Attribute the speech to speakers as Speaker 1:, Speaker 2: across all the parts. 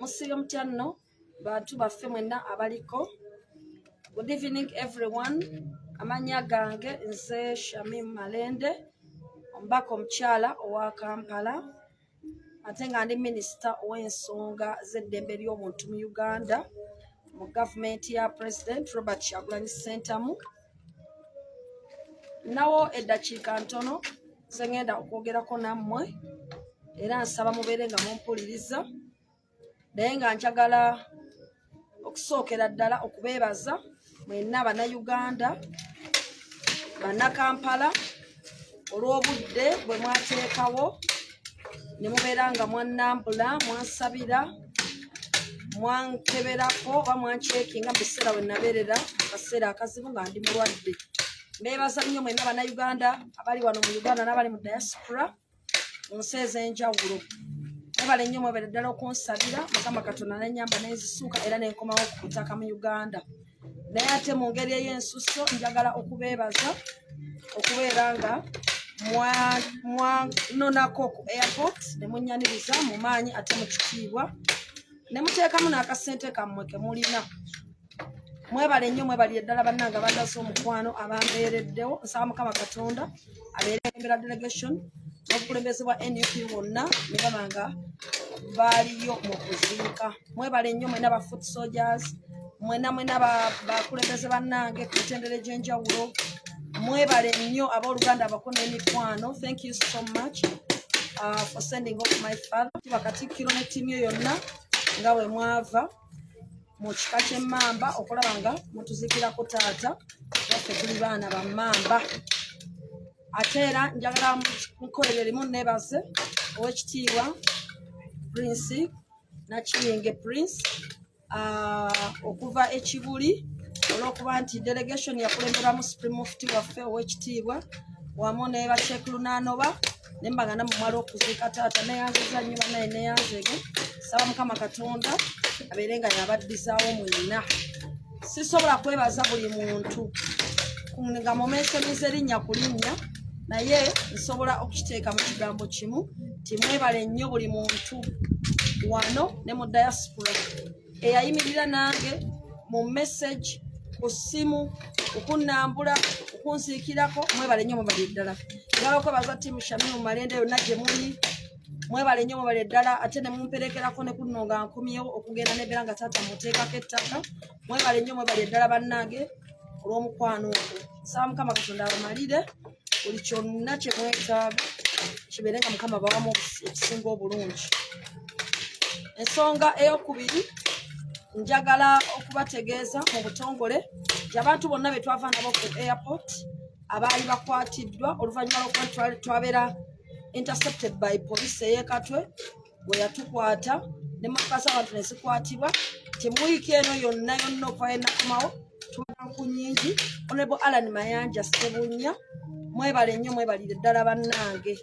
Speaker 1: Musiyo mtyano bantu baffe mwenna abaliko. Good evening everyone. Amanya gange nze Shamim Malende, omubaka omukyala owa Kampala, ate nga ndi minisita ow'ensonga z'eddembe ly'omuntu mu Uganda mu gavumenti ya President Robert Kyagulanyi Ssentamu. Nawo eddakiika ntono ze ngenda okwogerako nammwe era nsaba mubeere nga mumpuliriza, naye nga njagala okusookera ddala okubeebaza mwenna Bannayuganda, Bannakampala olw'obudde bwe mwateekawo ne mubeera nga mwannambula, mwansabira, mwankeberako oba mwanceekinga mu biseera bwe nabeerera mu kaseera akazibu nga ndi mulwadde. Mbeebaza nnyo mwenna Bannayuganda abali wano mu Uganda n'abali mu diaspora mu nsi ez'enjawulo. Mwebale nnyo, mwebale ddala okunsabira. Mukama Katonda n'ennyamba n'enzisuuka era n'enkomawo ku butaka mu Uganda. Naye ate mu ngeri ey'ensusso njagala okubeebaza okubeera nga mwanonako ku airport ne munnyaniriza mu maanyi ate mu kitiibwa ne muteekamu n'akasente kammwe ke mulina. Mwebale nnyo, mwebalire ddala bannanga bandaze omukwano abambeereddewo. Nsaba Mukama Katonda abeerembera delegation n'obukulembeze bwa NUP bonna ne baba nga baaliyo mu kuziika. Mwebale nnyo mwenna ba foot soldiers, mwenna bakulembeze bannange ku mitendera egy'enjawulo. Mwebale nnyo abooluganda abako n'emikwano. Thank you so much for sending off my father. Bakatikkiro ne ttiimu yonna nga bwe mwava mu kika ky'Emmamba okulaba nga mutuziikirako taata waffe tuli baana ba Mmamba. Ate era njagala mukolere limu neebaze Oweekitiibwa Prince Nakiyinge Prince okuva e Kibuli olw'okuba nti delegation yakulemberamu Supreme Mufti waffe Oweekitiibwa wamu ne ba Sheikh Lunanoba ne mbaga namumala okuziika taata. Neyanziza nnyo bannaye neyanzege. Saba Mukama Katonda abeere nga yabaddizaawo mwenna. Sisobola kwebaza buli muntu nga mumeesemiza erinnya ku linnya, naye nsobola okukiteeka mu kigambo kimu ti mwebale nnyo buli muntu wano ne mu diaspora eyayimirira nange mu message ku ssimu okunnambula okunsiikirako. Mwebale nnyo, mwebale ddala. Njagala okwebaza ttiimu Shamim Malende yonna gye muli. Mwebale nnyo, mwebale ddala. Ate ne mumperekerako ne kuno nga nkomyewo okugenda n'ebeera nga taata muteekako ettaka. Mwebale nnyo, mwebale ddala bannange olw'omukwano ogwo. Nsaba Mukama Katonda abamalire buli kyonna kye mwetaaga kibeere nga Mukama bawamu ekisinga obulungi. Ensonga ey'okubiri njagala okubategeeza mu butongole nti abantu bonna be twava nabo ku airport abaali bakwatiddwa oluvannyuma lw'okuba twabeera intercepted by police ey'e Katwe bwe yatukwata ne mukasa abantu ne zikwatibwa. Nti mu wiiki eno yonna okuva enakumawo tuba ku nnyingi. Honorable Alan Mayanja Ssebunya, mwebale nnyo, mwebalire ddala bannange.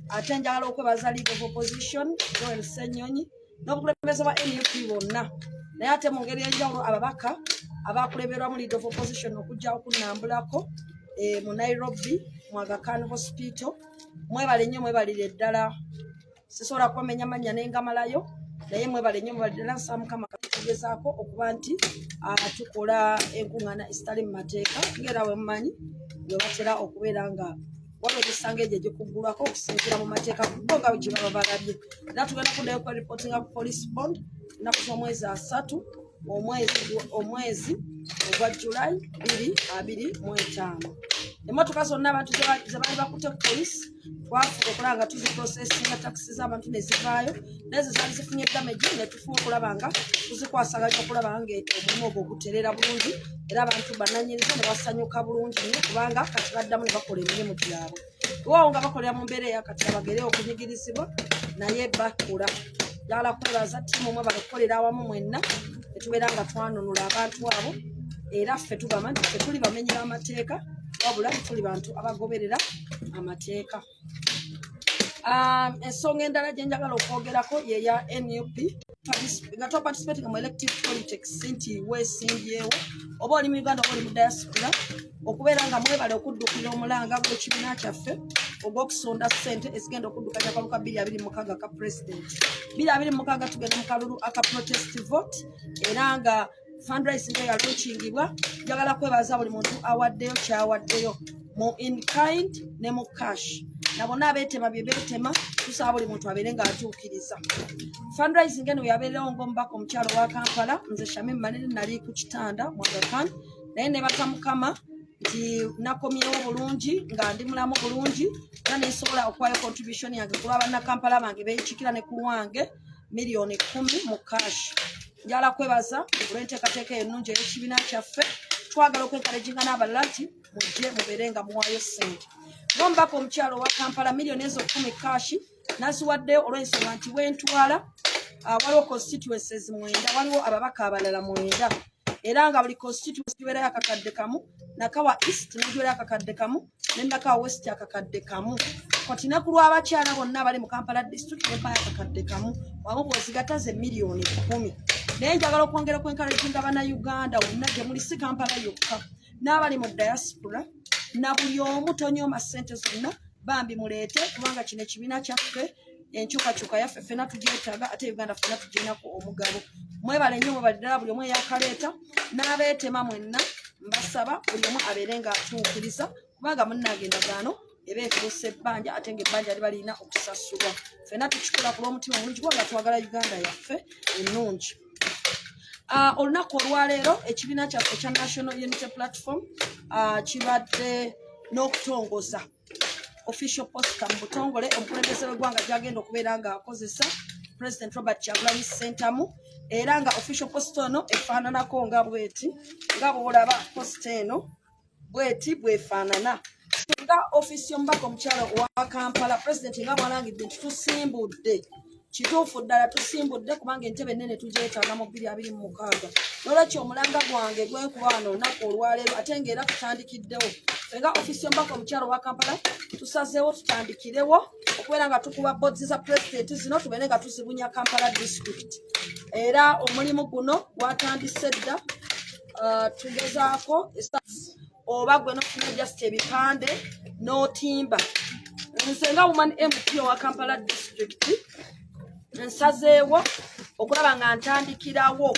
Speaker 1: Ate njagala okwebaza Leader of Opposition Joel Ssenyonyi n'obukulembeze bwa NUP bonna. Naye ate mu ngeri y'enjawulo ababaka abakulemberwamu Leader of Opposition okujja okunnambulako mu Nairobi mu Aga Khan Hospital. Mwebale nnyo, mwebalire ddala. Sisobola kubamenya mannya n'engamalayo, naye mwebale nnyo, mwebale ddala. Nsaba Mukama katugezaako okuba nti tukola enkuŋŋaana ezitali mu mateeka ng'era bwe mumanyi bwe batera okubeera nga waliwo emisanga egyo egikuggulwako okusinziira mu mateeka bo nga gye baba balabye. Era tugenda kuddayo kweripotinga ku police bond ennaku z'omwezi 3 omwezi ogwa July 2025. Emotoka zonna abantu ze bali bakutte police twafuka okulaba nga tuziprocessinga taxi z'abantu ne zivaayo nezo zaali zifunye damage ne tufuba okulaba nga tuzikwasaganya okulaba nga omulimu ogwo guterera bulungi era abantu bannanyiriza ne basanyuka bulungi nnyo kubanga kati baddamu ne bakola emirimu gyabwe waawo nga bakolera mu mbeera eyakati abagere okunyigirizibwa naye bakula njagala kwebaza ttiimu omwe bagakolera awamu mwenna ne tubeera nga twanunula abantu abo era ffe tugamba nti ffe tuli bamenyi b'amateeka wabula tuli bantu abagoberera amateeka. Ensonga endala gye njagala okwogerako ye ya NUP nga toparticipatinga mu elective politics nti weesimbyewo oba oli mu Uganda oba oli mu diaspora okubeera nga mwebale okuddukira omulanga gw'ekibiina kyaffe ogw'okusonda ssente ezigenda okuddukanya akalulu ka 2026 ka pulezidenti 2026 tugenda mu kalulu aka protest vote era nga fundraising ya launchingibwa njagala kwebaza buli muntu awaddeyo kyawaddeyo mu in kind ne mu cash na bonna abeetema bye beetema tusaba buli muntu abeere ng'atuukiriza fundraising eno yabeerewo ng'omubaka omukyalo wa Kampala nze Shamim Manene nali ku kitanda mu Aga Khan naye ne bata Mukama nti nakomyewo bulungi nga ndi mulamu bulungi era nesobola okuwayo contribution yange ku lw'abanna Kampala bange beeyikikira ne ku lwange miliyoni 10 mu cash. Njagala kwebaza olw'enteekateeka ennungi ey'ekibiina kyaffe twagala okwenkaleginga n'abalala nti mujje mubeere nga muwaayo ssente ng'omubaka omukyalo wa Kampala miliyoni ezo 10 cash naziwaddeyo olw'ensonga nti wentwala waliwo constituencies 9 waliwo ababaka abalala 9 era nga buli constituency gibeerayo akakadde kamu Nakawa East negibeerayo akakadde kamu ne Nakawa West akakadde kamu kati ne ku lw'abakyala bonna bali mu Kampala district nempayo akakadde kamu wamu bw'ozigatta ze miliyoni 10 naye njagala okwongera kwenkaleginga bannayuganda wonna gye muli si Kampala yokka n'abali mu diaspora na buli omu tonyooma ssente zonna bambi muleete kubanga kino ekibiina kyaffe enkyukakyuka yaffe ffenna tugyetaaga ate Uganda ffenna tugirinaku omugabo mwebale nnyo mwebali ddala buli omu eyakaleeta n'abeetema mwenna mbasaba buli omu abeere ng'atuukiriza kubanga munnagendagaano eba efuuse ebbanja ate ng'ebbanja liba lirina okusasulwa ffenna tukikola ku lw'omutima omulungi kubanga twagala Uganda yaffe ennungi. Olunaku olwaleero ekibiina kyaffe ekya National Unity Platform kibadde n'okutongoza official poster mu butongole omukulembeze w'eggwanga gy'agenda okubeera ng'akozesa President Robert Kyagulanyi Ssentamu era nga official poster ono efaananako nga bweti nga bw'olaba poster eno bweti bwefaanana nga ofisi y'omubaka omukyalo wa Kampala President nga bw'alangidde nti tusimbudde kituufu ddala tusimbudde kubanga entebe ennene tugyetaaga mu 2026 n'olwekyo omulanga gwange gwenkuba wano olunaku olwaleero ate ng'era tutandikiddewo nga ofisi y'omubaka omukyalo wa Kampala tusazeewo tutandikirewo okubeera nga tukuba bods za pulezidenti zino tubeere nga tuzibunya Kampala district era omulimu guno gwatandise dda tugezaako oba gwe n'okufuna just ebipande n'otimba nze nga woman MP wa Kampala district nsazeewo okulaba nga ntandikirawo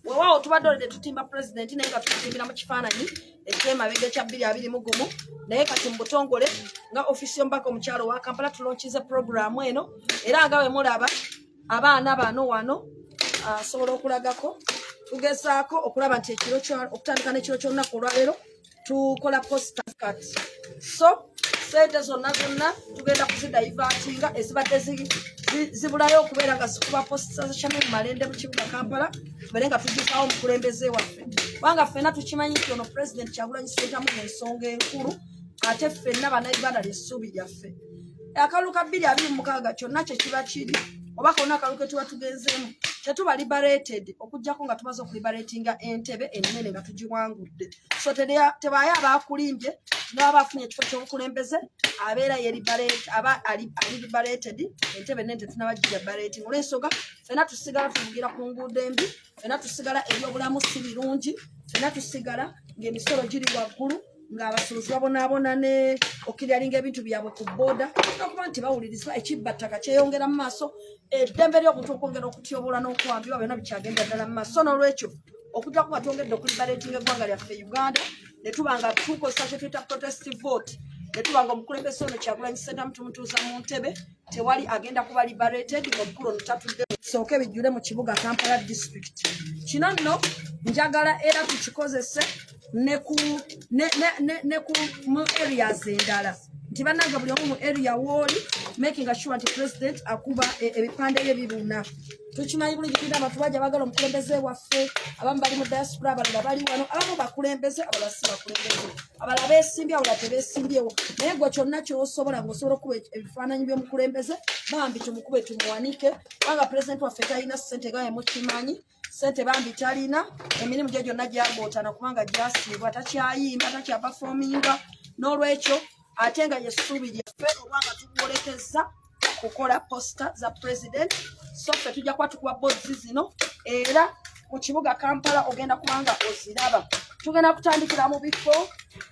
Speaker 1: weewaawo tubadde olede tutimba pulezidenti naye nga tukitimbira mu kifaananyi eky'emabega ekya 2021 naye kati mu butongole nga ofisi y'omubaka omukyalo wa Kampala tulonkize puroguramu eno era nga we mulaba abaana bano wano asobola okulagako tugezaako okulaba nti okutandika n'ekiro ky'olunaku olwaleero tukola posta cut so sente zonna tugenda kuzidaivatinga ezibadde zibulayo okubeera nga zikuba posta za Shamim Malende mu kibuga Kampala tubeere nga tugizaawo omukulembeze waffe kubanga ffenna tukimanyi nti ono President Kyagulanyi Ssentamu ensonga enkulu ate ffenna bannayuganda ly'essuubi lyaffe akalulu ka 2026 kyonna kye kiba kiri oba konna akalulu ke tuba tugenzeemu tetuba liberated okujjako nga tumaze okuliberatinga entebe ennene nga tugiwangudde so tebaayo abaakulimbye n'aba afunye ekifo ky'obukulembeze abeera ali liberated entebe ennene tetunabagirya berating olw'ensonga ffenna tusigala tuvugira ku nguudo embi ffenna tusigala ebyobulamu si birungi ffenna tusigala ng'emisolo giri waggulu ng'abasuubuzi babonaabona ne okiryalinga ebintu byabwe ku booda okuba nti bawulirizibwa ekibbattaka kyeyongera mu maaso eddembe ly'obuntu okwongera okutyobola n'okuwambibwa byonna bikyagenda ddala mu maaso so n'olwekyo okujjako nga twongedde okuliberatinga eggwanga lyaffe Uganda ne tuba nga tukozesa kye tuyita protest vote ne tuba nga omukulembeze ono Kyagulanyi Ssentamu tumutuuza mu ntebe tewali agenda kuba liberated ng'omukulu ono tatudde sooke bijjule mu kibuga Kampala district kino nno njagala era tukikozese ne ku mu areas endala nti bannanga buli omu mu area woli making sure nti president akuba ebipande bye bibuna tukimanyi bulungi tulina abantu bajja bagala omukulembeze waffe abamu bali mu diaspora abalala bali wano abamu bakulembeze abalala si bakulembeze abalala beesimbye abalala tebeesimbyewo naye gwe kyonna kyosobola ng'osobola okuba ebifaananyi by'omukulembeze bambi tumukube tumuwanike kubanga president waffe talina ssente nga yemukimanyi sente bambi talina emirimu gye gyonna gyagootana kubanga gyasiibwa takyayimba takyapafominga n'olwekyo ate nga yesuubi lyaffe obanga tuwolekeza kukola posta za president so ffe tujja kuba tukuba bozi zino era mu kibuga Kampala ogenda kubanga oziraba tugenda kutandikira mu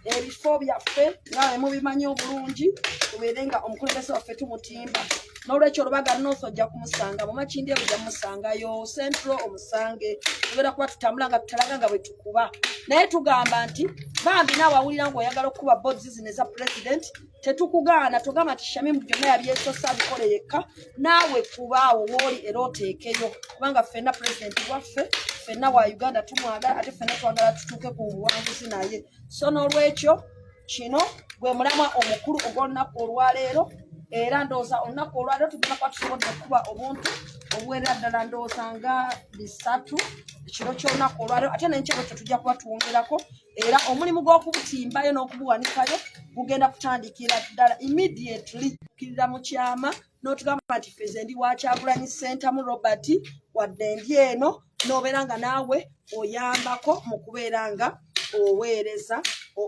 Speaker 1: ebifo byaffe nga mubimanyi obulungi tubeere nga omukulembeze waffe tumutimba n'olwekyo Olubaga North ojja kumusanga mu Makindye ojja musangayo Central omusange tugenda kuba tutambula nga tutalaga nga bwe tukuba naye tugamba nti bambi naawawulira ng'oyagala okukuba bozi zino eza president tetukugaana tugamba nti Shamimu byonna yabyesosa abikole yekka naawe kubaawo wooli era oteekeyo kubanga ffenna president waffe ffenna wa Uganda tumwagala ate ffenna twagala tutuuke ku buwanguzi naye so n'olwekyo kino gwe mulamwa omukulu ogw'olunaku olwaleero era ndowooza olunaku olwaleero tugenda kuba tusobodde okuba obuntu obuwerera ddala ndowooza nga 3 ekiro ky'olunaku olwaleero ate n'enkyalo kyo tujja kuba tuwongerako era omulimu gw'okubutimbayo n'okubuwanikayo gugenda kutandikira ddala immediately kirira mu kyama n'otugamba nti feze ndi wa Kyagulanyi Center mu Robert wadde ndi eno n'obeera nga naawe oyambako mu kubeera nga oweereza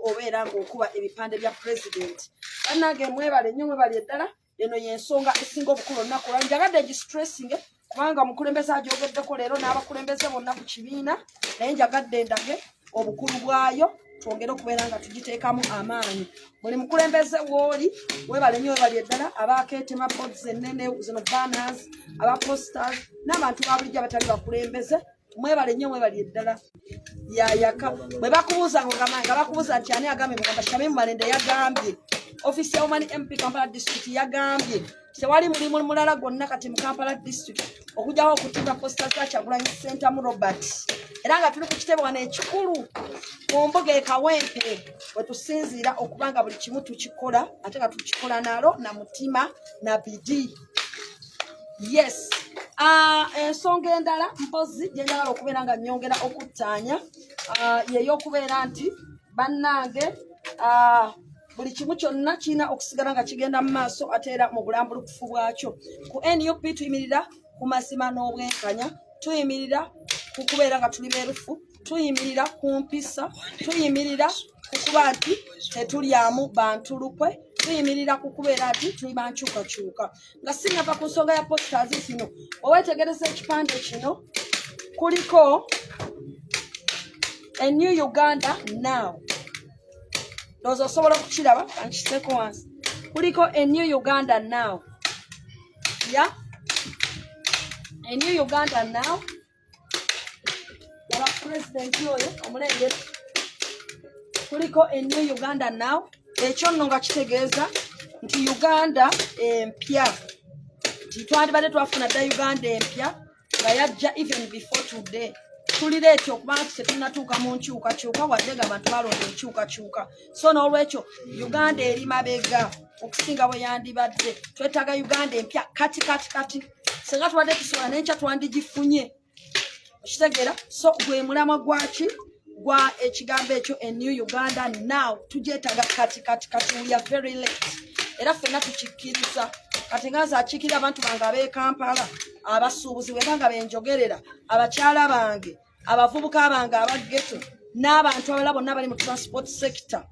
Speaker 1: obeera ng'okuba ebipande bya president bannange mwebale nnyo mwebale ddala eno y'ensonga esinga obukulu olunaku olwa njagadde gistressing kubanga omukulembeze agyogeddeko leero n'abakulembeze bonna ku kibiina naye njagadde ndage obukulu bwayo twongere okubeera nga tugiteekamu amaanyi buli mukulembeze wooli webale nnyo webali eddala abakeetema boards ennene zino banners abaposters n'abantu babulijjo abatali bakulembeze mwebale nnyo mwebali eddala yayaka bwe bakubuuza nga bakubuuza nti ani agambye mugamba Shamimu Malende yagambye office ya Omani MP Kampala District yagambye tewali mulimu mulala gwonna kati mu Kampala District okujjawo okutimba posters za Kyagulanyi Center mu Robert era nga tuli ku kitebe wano ekikulu mu mbuga ekawempe we tusinziira okubanga buli kimu tukikola ate nga tukikola nalo na mutima na bidi yes ensonga endala mpozi gye njagala okubeera nga nnyongera okuttaanya yeyokubeera nti bannange buli kimu kyonna kirina okusigala nga kigenda mu maaso ate era mu bulambulukufu bwakyo ku NUP tuyimirira ku mazima n'obwenkanya tuyimirira ku kubeera nga tuli beerufu tuyimirira ku mpisa tuyimirira ku kuba nti tetulyamu bantu lukwe tuyimirira ku kubeera nti tuli bankyukakyuka nga sinnava ku nsonga ya posters zino oweetegereza ekipande kino kuliko a new Uganda now ndowooza osobola okukiraba kankiseko wansi kuliko a new Uganda now ya a new Uganda now aba president oyo omulengero kuliko a new Uganda now ekyo nno nga kitegeeza nti Uganda empya twandibadde twafuna dda Uganda empya nga yajja even before today tulireetya okuba nti tetunnatuuka mu nkyukakyuka wadde nga abantu balonda enkyukakyuka so n'olwekyo Uganda eri mabega okusinga bwe yandibadde twetaaga Uganda empya kati singa tubadde tusobola n'enkya twandigifunye okitegeera so gwe mulamwa gwaki gwa ekigambo ekyo a new Uganda now tugyetaaga kati we are very late era ffenna tukikkiriza kati nga nzakikira abantu bange ab'e Kampala abasuubuzi bwe banga benjogerera abakyala bange abavubuka bange abageto n'abantu abalala bonna bali mu transport sector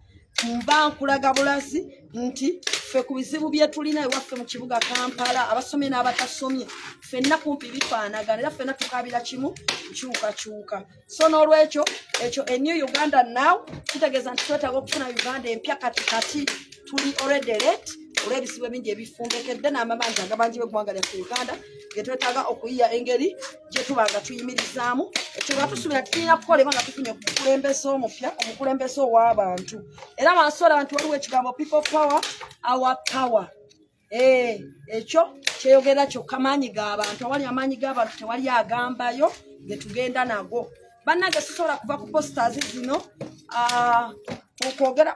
Speaker 1: mba nkulaga bulazi nti ffe ku bizibu bye tulina ewaffe mu kibuga Kampala abasomye n'abatasomye ffenna kumpi bifaanagana era ffenna tukaabira kimu nkyukakyuka so n'olwekyo ekyo a new Uganda now kitegeeza nti twetaaga okufuna Uganda empya kati tuli already late olw'ebizibu ebingi ebifumbekedde n'amabanja agabangi b'eggwanga lyaffe Uganda ge twetaaga okuyiya engeri gye tubanga tuyimirizaamu ekyo nga tusuubira tulina kukolebwa nga tufunye omukulembeze omupya omukulembeze ow'abantu era wansola abantu waliwo ekigambo people power our power ekyo kyeyogera kyokka maanyi g'abantu awali amaanyi g'abantu tewali agambayo ge tugenda nago bannange sisobola kuva ku posters zino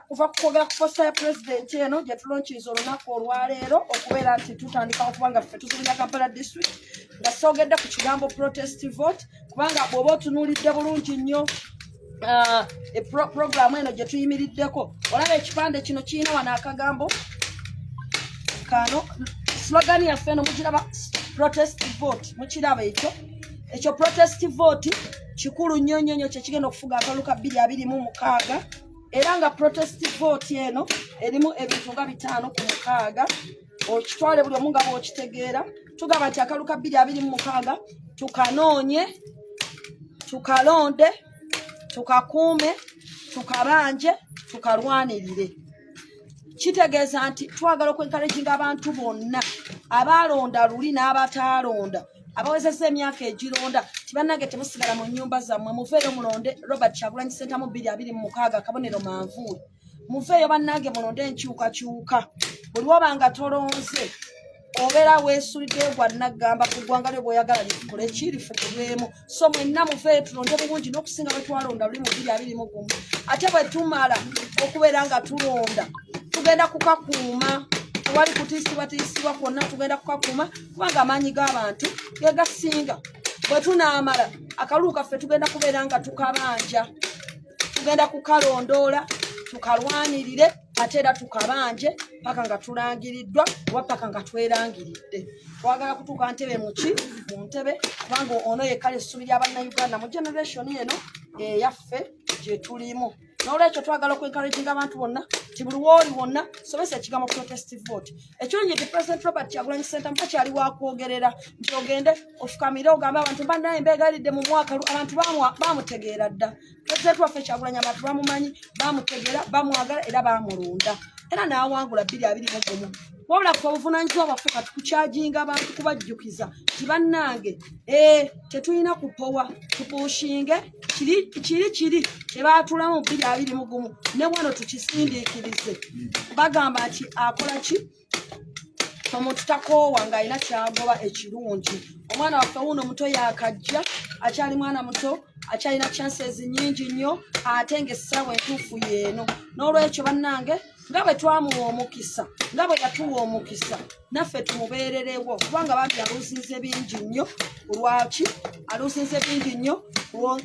Speaker 1: kuva kukwogera ku posta ya president eno gye tulonkiza olunaku olwaleero okubeera nti tutandika okuba nga ffe tuzibira Kampala district nga soogedde ku kigambo protest vote kubanga bw'oba otunuulidde bulungi nnyo programu eno gye tuyimiriddeko olaba ekipande kino kirina wano akagambo kano slogan yaffe eno mukiraba protest vote mukiraba ekyo protest vote kikulu nnyo kyekigenda okufuga akalulu ka 2026 era nga protest vote eno erimu ebintu nga 5 ku 6 okitwale buli omu nga bw'okitegeera tugamba nti akalulu ka 2026 tukanoonye tukalonde tukakuume tukabanje tukalwanirire kitegeeza nti twagala okwencouraginga abantu bonna abalonda luli n'abataalonda abawezesa emyaka egironda tibannange temusigala mu nnyumba zammwe muveeyo mulonde Robert Kyagulanyi Ssentamu 2026 akabonero manvuuli muveeyo bannange mulonde enkyukakyuka buli wabanga tolonze obeera weesuliddeyo gwannaggamba ku ggwanga lyo bw'oyagala likukole lifukulwemu so mwenna muveeyo tulonde bulungi n'okusinga bwe twalonda luli mu 2021 ate bwe tumala okubeera nga tulonda tugenda kukakuuma wali kutiisibwatiisibwa kwonna tugenda kukakuuma kubanga amaanyi g'abantu ge gasinga bwe tunaamala akalulu kaffe tugenda kubeera nga tukabanja tugenda kukalondoola tukalwanirire ate era tukabanje paka nga tulangiriddwa oba paka nga twerangiridde twagala kutuuka ntebe mu ntebe kubanga ono yekale essubi ly'abannayuganda mu generation eno eyaffe gye tulimu n'olwekyo twagala okwencouraginga abantu bonna ti buli wooli wonna sobesa ekigambo protest vote ekirungi nti president Robert Kyagulanyi Ssentamu takyali wakwogerera nti ogende ofukamire ogambe abantu bannaye mbeegalidde mu mwaka abantu bamutegeera dda president waffe Kyagulanyi abantu bamumanyi bamutegeera bamwagala era bamulonda era n'awangula 2021 wabula ku obuvunaanyizibwa bwaffe katukukyajinga abantu kubajjukiza ti bannange tetulina kupowa tupuushinge kiri kyebaatulamu 2021 ne wano tukisindiikirize bagamba nti akola ki omuntu takoowa ng'alina kyagoba ekirungi omwana waffe wuno muto yakajja akyali mwana muto akyalina chances nnyingi nnyo ate ng'essaawa entuufu yeeno n'olwekyo bannange nga bwe twamuwa omukisa nga bwe yatuwa omukisa naffe tumubeererewo kubanga bambi aluusinze bingi nnyo olwaki aluusinze bingi nnyo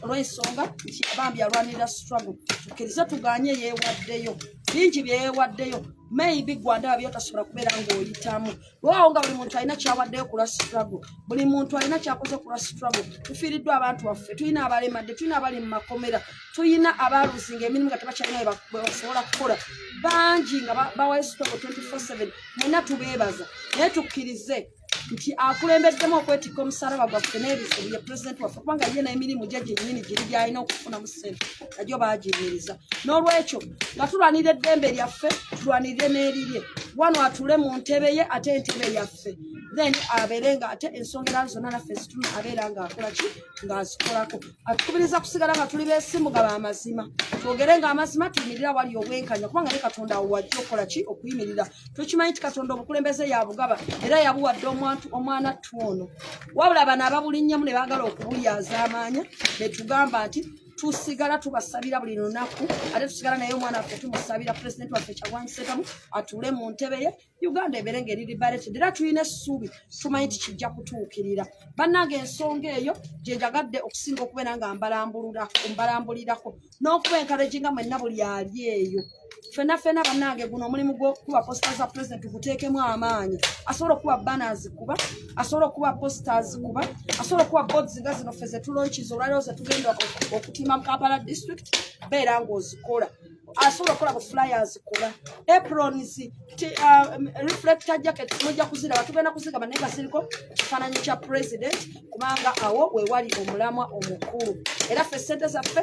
Speaker 1: olw'ensonga nti bambi alwanirira struggle tukkirize tuganye yeewaddeyo bingi byeyeewaddeyo maybe gwandaba byotasobola kubeera ng'oyitamu lwawo nga buli muntu alina kyawaddeyo ku lwa struggle buli muntu alina kyakoze ku lwa struggle tufiiriddwa abantu baffe tulina abalemadde tulina abali mu makomera tulina abaaluusinga emirimu nga tebakyalina bwe basobola kukola bangi nga bawayo struggle 24/7 mwenna tubeebaza naye tukkirize nti akulembeddemu okwetikka omusalaba gwaffe n'ebizibu ye pulezidenti waffe kubanga ye n'emirimu gye gyennyini giri gy'alina okufunamu ssente nagyo baagiyimiriza n'olwekyo nga tulwanira eddembe lyaffe tulwanirire n'erirye wano atule mu ntebe ye ate entebe yaffe then abeere nga ate ensonga era zonna naffe zituna abeera ng'akola ki ng'azikolako atukubiriza kusigala nga tuli beesimu ga b'amazima twogere ng'amazima tuyimirira wali obwenkanya kubanga ne katonda awo wajja okukola ki okuyimirira tukimanyi nti katonda obukulembeze yabugaba era yabuwadde omwana ttono wabula bano ababulinnyamu ne baagala okubulyaza amaanya ne tugamba nti tusigala tubasabira buli lunaku ate tusigala naye omwana waffe tumusabira pulezidenti waffe Kyagulanyi Ssentamu atuule mu ntebe ye Uganda ebeere ng'eri liberated era tulina essuubi tumanyi nti kijja kutuukirira bannange ensonga eyo gye njagadde okusinga okubeera nga mbalambulirako n'okubencouraginga mwenna buli ali eyo ffenna bannange guno omulimu gw'okuba posita za pulezidenti guteekemu amaanyi asobola okuba banners kuba asobola okuba posters kuba asobola okuba boards nga zino ffe ze tulonkiza olwaleero ze tugenda okutima mu Kampala district beera ng'ozikola asobola okukola bu flyers kola aprons reflector jacket mujja kuziraba tugenda kuzigaba naye nga ziriko kifaananyi kya president kubanga awo we wali omulamwa omukulu era ffe ssente zaffe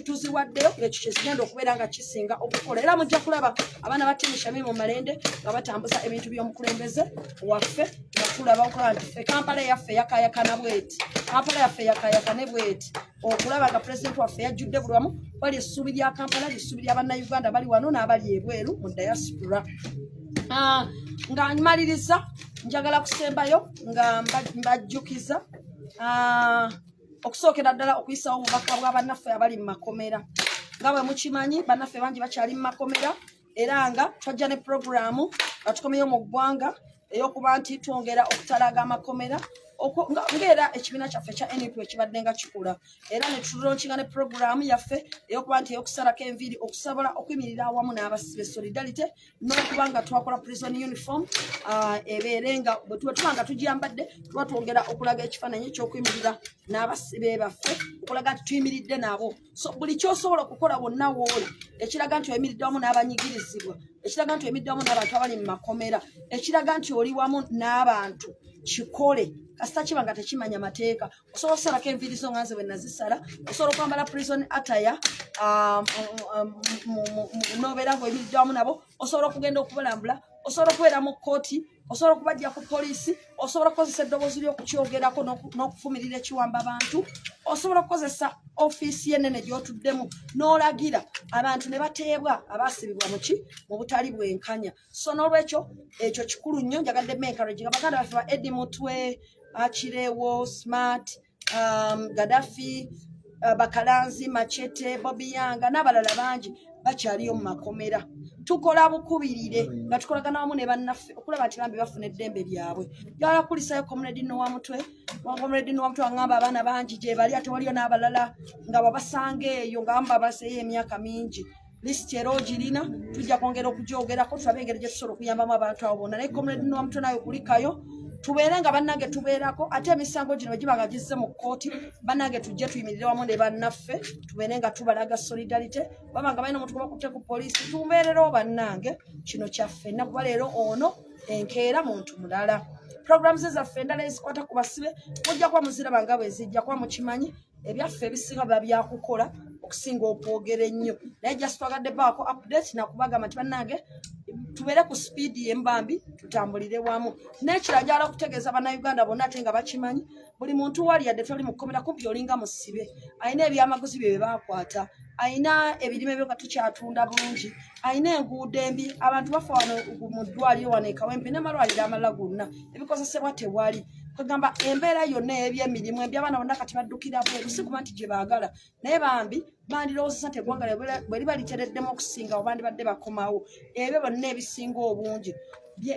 Speaker 1: tuziwaddeyo ekyo kyezigenda okubeera nga kisinga okukola era mujja kulaba abaana ba Timishamie mu Malende nga batambuza ebintu by'omukulembeze waffe nga tulaba okola nti ffe Kampala yaffe yakayakana bweti Kampala yaffe yakayakane bweti okulaba nga president waffe yajjudde buli wamu wali essuubi lya Kampala lissuubi lya bannayuganda bali wano n'abali ebweru mu diaspora nga nmaliriza njagala kusembayo nga mbajjukiza okusookera ddala okuyisawo obubaka bw'abannaffe abali mu makomera nga bwe mukimanyi bannaffe bangi bakyali mu makomera era nga twajja ne programu atukomeyo mu ggwanga ey'okuba nti twongera okutalaga amakomera ng'era ekibiina kyaffe kya NUP ekibadde nga kikula era ne tulonkinga ne programu yaffe ey'okuba nti ey'okusalako enviiri okusobola okuyimirira awamu n'abasibe solidarity n'okuba nga twakola prison uniform ebeere nga bwe tuba nga tugiyambadde tuba twongera okulaga ekifaananyi ekyokuyimirira n'abasibe baffe okulaga nti tuyimiridde nabo so buli kyosobola okukola bonna wooli ekiraga nti oyimiridde wamu n'abanyigirizibwa ekiraga nti oyimiridde wamu n'abantu abali mu makomera ekiraga nti oli wamu n'abantu kikole kasita kiba nga tekimanya mateeka osobola okusalako enviiri zo nga nze bwe nazisala osobola okwambala prison attire n'obeera ng'oyimiridde wamu nabo osobola okugenda okubalambula osobola okubeera mu kkooti osobola okubajja ku poliisi osobola okukozesa eddoboozi ly'okukyogerako n'okufumirira ekiwamba abantu osobola okukozesa ofiisi y'ennene gy'otuddemu n'olagira abantu ne bateebwa abaasibibwa mu butali bwenkanya so n'olwekyo ekyo kikulu nnyo njagadde encouraging abaganda baffe ba Eddie Mutwe Kireewo Smart Gaddafi Bakalanzi Machete Bobby Yanga n'abalala bangi bakyaliyo mu makomera tukola bukubirire nga tukolagana wamu ne bannaffe okulaba nti bambi bafuna eddembe lyabwe njagala kulisayo Comrade Noah Mutwe wangamba abaana bangi gye bali ate waliyo n'abalala nga babasanga eyo nga bamba baseeyo emyaka mingi lisiti era ogirina tujja kwongera okugyogerako tulabe engeri gye tusobola okuyambamu abantu abo bonna naye Comrade Noah Mutwe nayo kulikayo tubeere nga bannange tubeerako ate emisango gino bwe giba nga gizze mu kkooti bannange tujje tuyimirire wamu ne bannaffe tubeere nga tubalaga solidarity baba nga balina omuntu gwe bakutte ku poliisi tumbeererewo bannange kino kyaffe nakuba leero ono enkeera muntu mulala programu ze zaffe endala ezikwata ku basibe mujja kuba muziraba nga bwe zijja kuba mukimanyi ebyaffe ebisinga biba byakukola okusinga okwogera ennyo naye just twagadde baako update nakubagamba nti bannange tubeere ku sipiidi y'embambi tutambulire wamu n'ekirajala okutegeeza bannayuganda bonna ate nga bakimanyi buli muntu wali yadde toli mukomera kumpi olinga musibe alina ebyamaguzi bye bakwata alina ebirime byo nga tukyatunda bulungi alina enguudo embi abantu bafa wano mu ddwaliro wano ekawempe n'amalwaliro amalala gonna ebikozesebwa tewali kwegamba embeera yonna ebyemirimu embi abaana bonna kati baddukira bweru si kuba nti gye baagala naye bambi bandirowoozesa nti eggwanga bwe liba litereddemu okusinga oba bandibadde bakomawo ebyo bonna ebisinga obungi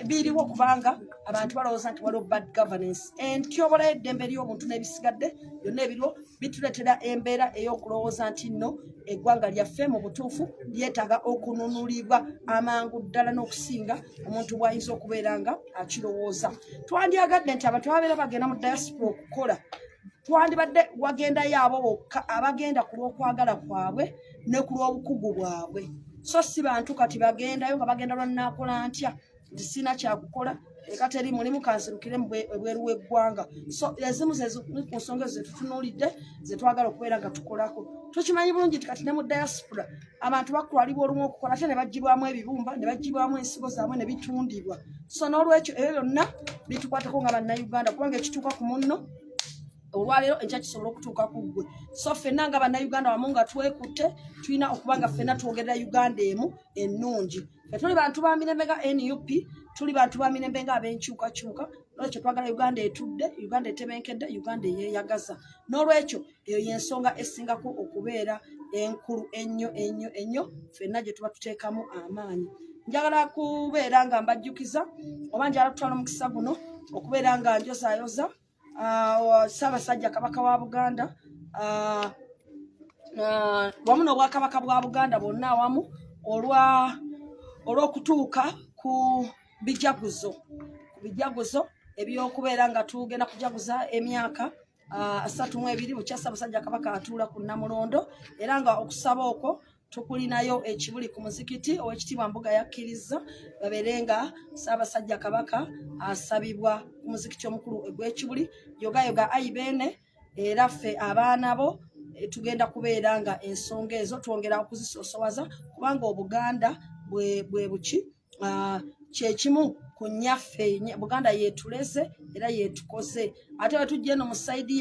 Speaker 1: biriwo kubanga abantu balowooza nti waliwo bad governance entyobola y'eddembe ly'obuntu n'ebisigadde byonna ebiriwo bituleetera embeera ey'okulowooza nti nno eggwanga lyaffe mu butuufu lyetaaga okununulibwa amangu ddala n'okusinga omuntu bw'ayinza okubeera nga akirowooza twandyagadde nti abantu ababeera bagenda mu diaspora okukola twandibadde wagendayo abo bokka abagenda ku lw'okwagala kwabwe ne ku lw'obukugu bwabwe so si bantu kati bagendayo nga bagenda lwannaakola ntya nti sina kyakukola eka teri mulimu kansirukire ebweru w'eggwanga so ezimu ku nsonga ezo zetutunuulidde zetwagala okubeera nga tukolako tukimanyi bulungi nti kati ne mu diaspora abantu batwalibwa olumu okukola ate ne bagibwamu ebibumba ne bagibwamu ensigo zaabwe ne bitundibwa so n'olwekyo ebyo byonna bitukwatako nga bannayuganda kubanga ekituuka ku munno olwaleero enkya kisobola okutuuka ku ggwe so ffenna nga bannayuganda wamu nga twekutte tulina okuba nga ffenna twogerera uganda emu ennungi tuli bantu ba mirembe nga NUP tuli bantu ba mirembe nga ab'enkyukakyuka n'olwekyo twagala uganda etudde uganda etebenkedde uganda eyeeyagaza n'olwekyo eyo y'ensonga esingako okubeera enkulu ennyo ffenna gye tuba tuteekamu amaanyi njagala kubeera nga mbajjukiza oba njagala kutwala omukisa guno okubeera nga njozaayoza Ssaabasajja Kabaka wa Buganda wamu n'Obwakabaka bwa Buganda bonna awamu olw'okutuuka ku bijaguzo eby'okubeera nga tugenda kujaguza emyaka 32 bukya Ssaabasajja Kabaka atuula ku Namulondo era nga okusaba okwo tukulinayo ekibuli ku muzikiti ow'ekitiibwa Mbuga yakkiriza babeere nga Ssaabasajja Kabaka asabibwa ku muzikiti omukulu ogw'ekibuli yogayoga ayibene era ffe abaana bo tugenda kubeera nga ensonga ezo twongera okuzisoosowaza kubanga Obuganda bwe buki kyekimu ku nnyaffe Buganda yeetuleze era yeetukoze ate bwe tujja eno mu sayidi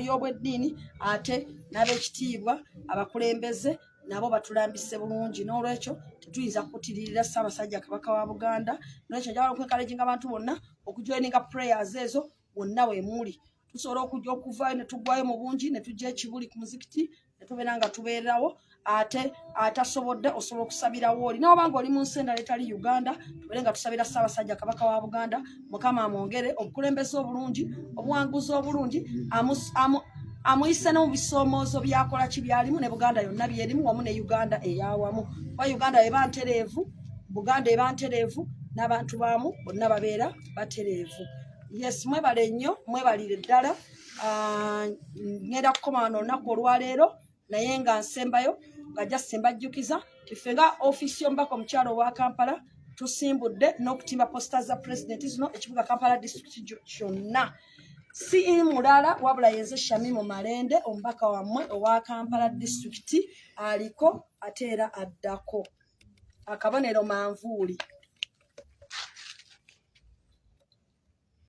Speaker 1: y'obweddiini ate n'ab'ekitiibwa abakulembeze nabo batulambise bulungi n'olwekyo tetuyinza kutiririra Ssaabasajja Kabaka wa Buganda n'olwekyo njagala okwekaleginga abantu bonna okujoininga prayers ezo bonna we muli tusobola okujja okuvayo ne tuggwayo mu bungi ne tujja ekibuli ku muzikiti ne tubeera nga tubeerawo ate atasobodde osobola okusabirawo oli nawe banga oli mu nsi endala etali Uganda tubeere nga tusabira Ssaabasajja Kabaka wa Buganda Mukama amwongere obukulembeze obulungi obuwanguzi obulungi amuyise no mu bisoomoozo byakola ki byalimu ne Buganda yonna byerimu wamu ne Uganda eyawamu kuba Uganda eba ntereevu Buganda eba ntereevu n'abantu baamu bonna babeera batereevu. Yes, mwebale nnyo mwebalire ddala ngenda kukoma wano olunaku olwaleero naye nga nsembayo nga just mbajjukiza ife nga ofiisi y'omubaka omukyalo owa Kampala tusimbudde n'okutimba posita za pulezidenti zino ekibuga Kampala disitulikiti kyonna si mulala wabula yenze Shamimu Malende omubaka wammwe owa Kampala disitulikiti aliko ate era addako akabonero manvuuli